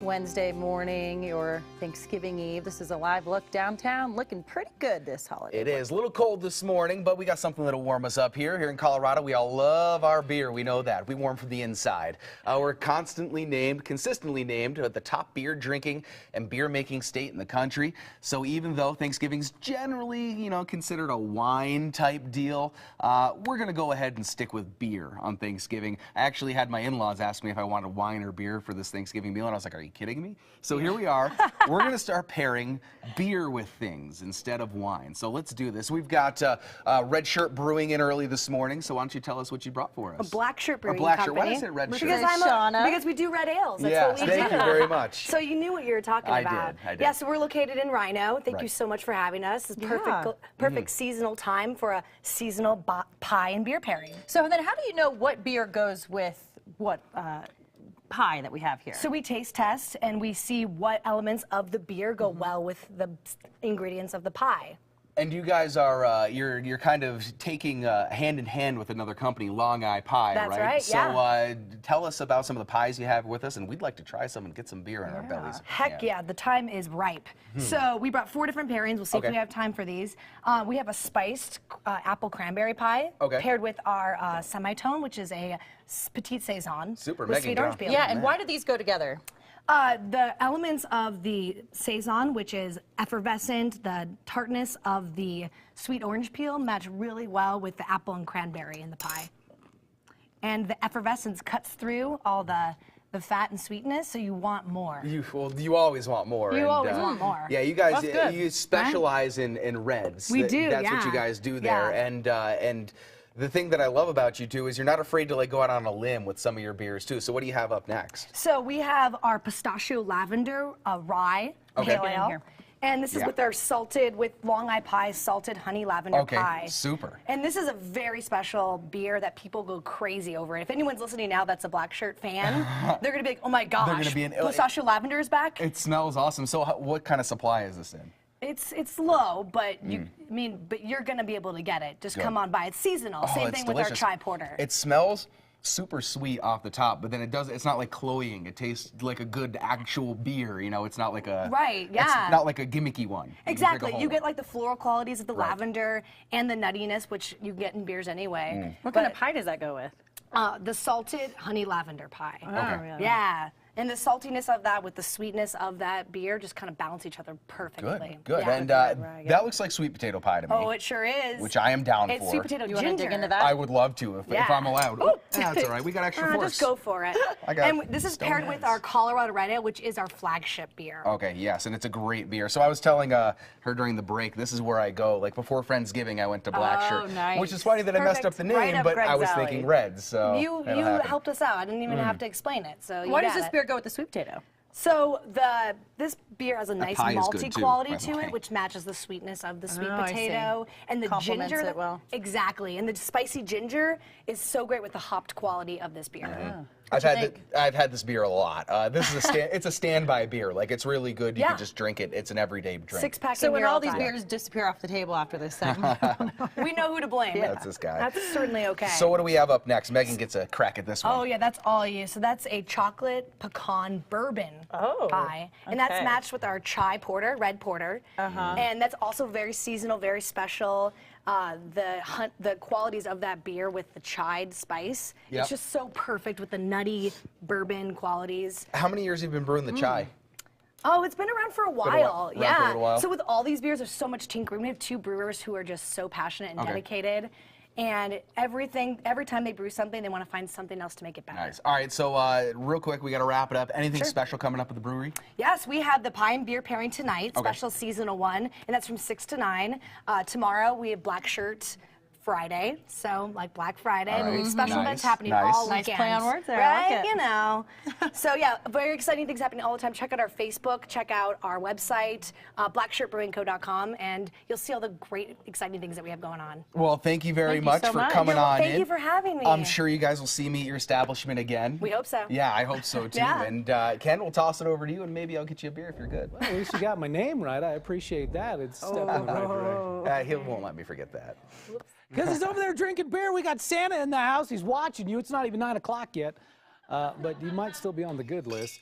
Wednesday morning or Thanksgiving Eve. This is a live look downtown. Looking pretty good this holiday. It is a little cold this morning, but we got something that'll warm us up here. Here in Colorado, we all love our beer. We know that. We warm from the inside. We're consistently named the top beer drinking and beer making state in the country. So even though Thanksgiving's generally, considered a wine type deal, we're going to go ahead and stick with beer on Thanksgiving. I actually had my in-laws ask me if I wanted wine or beer for this Thanksgiving meal, and I was like, are you kidding me? So here we are. We're going to start pairing beer with things instead of wine. So let's do this. We've got Red Shirt Brewing in early this morning. So why don't you tell us what you brought for us? A Black Shirt Brewing Black Company. Shirt. Why did I say Red Shirt? Because we do red ales. That's yes, what we thank do. you very much. So you knew what you were talking about. I did. Yeah, so we're located in Rhino. Thank you so much for having us. It's perfect seasonal time for a seasonal pie and beer pairing. So then how do you know what beer goes with what pie that we have here? So we taste test and we see what elements of the beer go well with the ingredients of the pie. And you guys are, you're kind of taking hand in hand with another company, Long Eye Pie, right? That's right, So tell us about some of the pies you have with us, and we'd like to try some and get some beer in our bellies. Heck yeah, the time is ripe. So we brought 4 different pairings. We'll see if we have time for these. We have a spiced apple cranberry pie paired with our semitone, which is a petite saison. Super, with Megan, sweet go. orange peel. Yeah, and why do these go together? The elements of the saison, which is effervescent, the tartness of the sweet orange peel match really well with the apple and cranberry in the pie. And the effervescence cuts through all the fat and sweetness, so you want more. You always want more. You always want more. Yeah, you guys, you specialize in reds. We do, That's what you guys do there. And the thing that I love about you two is you're not afraid to go out on a limb with some of your beers too. So what do you have up next? So we have our pistachio lavender rye pale ale. And this is with our with Long Eye Pie salted honey lavender pie. Super. And this is a very special beer that people go crazy over. If anyone's listening now that's a Black Shirt fan, they're going to be like, oh my gosh, pistachio lavender is back? It smells awesome. So what kind of supply is this in? It's low, but but you're gonna be able to get it. Just come on by. It's seasonal. Same thing with our chai porter. It smells super sweet off the top, but then it's not like cloying. It tastes like a good actual beer. It's not like a It's not like a gimmicky one. Exactly. You get like the floral qualities of the lavender and the nuttiness, which you get in beers anyway. What kind of pie does that go with? The salted honey lavender pie. Really? Yeah. And the saltiness of that with the sweetness of that beer just kind of balance each other perfectly. Good. Yeah. And that looks like sweet potato pie to me. Oh, it sure is. Which I am down it's for. Sweet potato ginger. You want to dig into that? I would love to if I'm allowed. That's all right. We got extra force. Just go for it. And this is paired with our Colorado Red Ale, which is our flagship beer. Okay, yes, and it's a great beer. So I was telling her during the break, this is where I go. Like before Friendsgiving, I went to Black Shirt, which is funny that I messed up the name, but I was thinking Reds. So you helped us out. I didn't even have to explain it. So why does this beer go with the sweet potato? So this beer has a nice malty quality to it, which matches the sweetness of the sweet potato and the ginger. It well. Exactly, and the spicy ginger is so great with the hopped quality of this beer. I've had this beer a lot. This is it's a standby beer. Like it's really good. You can just drink it. It's an everyday drink. 6-pack. So when all these beers disappear off the table after this segment, we know who to blame. That's this guy. That's certainly okay. So what do we have up next? Megan gets a crack at this one. Oh yeah, that's all you. So that's a chocolate pecan bourbon pie, and that's matched with our chai porter, red porter, and that's also very seasonal, very special. The qualities of that beer with the chai spice, it's just so perfect with the nutty bourbon qualities. How many years have you been brewing the chai? Oh, it's been around for a while. For a little while. So with all these beers, there's so much tinkering. We have 2 brewers who are just so passionate and dedicated. And every time they brew something, they want to find something else to make it better. Nice. All right, so real quick, we got to wrap it up. Anything special coming up at the brewery? Yes, we have the pie and beer pairing tonight, special seasonal one, and that's from 6 to 9. Tomorrow we have Black Shirt Friday, so like Black Friday, special events happening all weekend. Nice play on words there, right? I like it. So yeah, very exciting things happening all the time. Check out our Facebook, check out our website, blackshirtbrewingco.com, and you'll see all the great, exciting things that we have going on. Well, thank you very much for coming on in. Thank you for having me. I'm sure you guys will see me at your establishment again. We hope so. Yeah, I hope so too. And Ken, we'll toss it over to you, and maybe I'll get you a beer if you're good. Well, at least you got my name right. I appreciate that. It's a step in the right direction. He won't let me forget that. Because he's over there drinking beer. We got Santa in the house. He's watching you. It's not even 9 o'clock yet. But you might still be on the good list.